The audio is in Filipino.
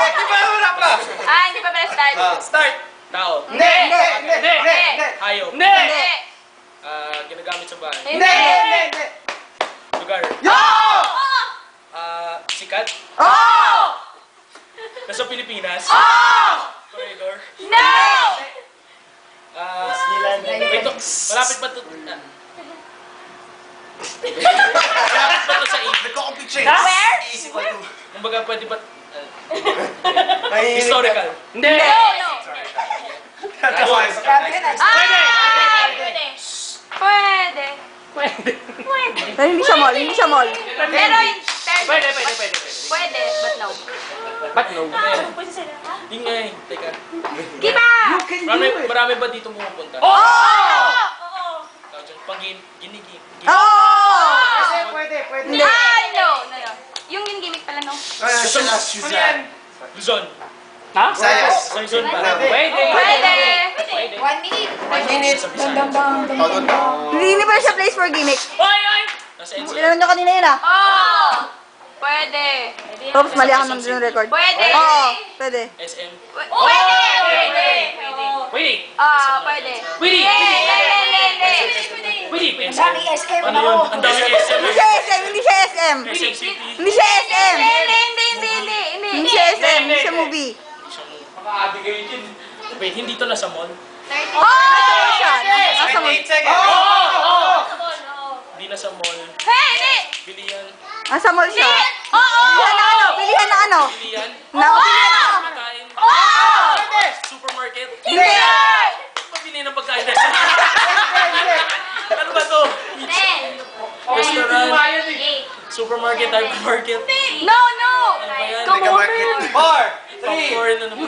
Di ba wala pa? Hindi pa pala start. Start. Tao. Hindi! Hayop. Hindi. Ginagamit sa bahay. Hindi. Lugar. Sikat. Nasa Pilipinas. Corridor. No! Wait, malapit ba ito? Malapit ba ito sa A? Nagko-complete siya. Where? Easy ko ito. Kumbaga pwede ba... Historical. No. Pwede. Pero hindi siya mall, hindi siya mall. Pero in terms... Pwede. Pwede, but no. Ba't no? Yung nga eh. Teka. Giba! Marami ba dito pumupunta? Oo! Tawag dyan, pang ginigim. Oh! Pwede. Hindi. No. Yung gimmick pala, no? Suzanne. Luzon. Sayas. Sa Luzon ba? Pwede. 1 minute. Sa Bisaya. Hindi pala siya place for gimmick. Oy! Nasa NCR. Tinanong niyo kanina yun ah. Pwede. Oops, mali ako ng record. Pwede. Oo, pwede. SM. Pwede. Wait! Pwede. Wait! Hindi. Wait! SM. Ano yun? Ang dami SM. Hindi siya SM, hindi siya SM. SM City. Hindi siya SM. Hindi. Hindi siya SM, hindi siya movie. Wait, hindi to nasa mall? Nasa siya. Nasa mall. Hindi nasa mall. Hindi. Bilian. Nasa mall siya. Oo. Pilihan na ano? Bilian. Pilihan na ano? Pagkain. Supermarket. Hindi! Pabili ng pagkain. Ano ba to? Restaurant. Supermarket, hypermarket. No. Ano ba yan? Mega market. 4, 3, Popcorn, ano ba?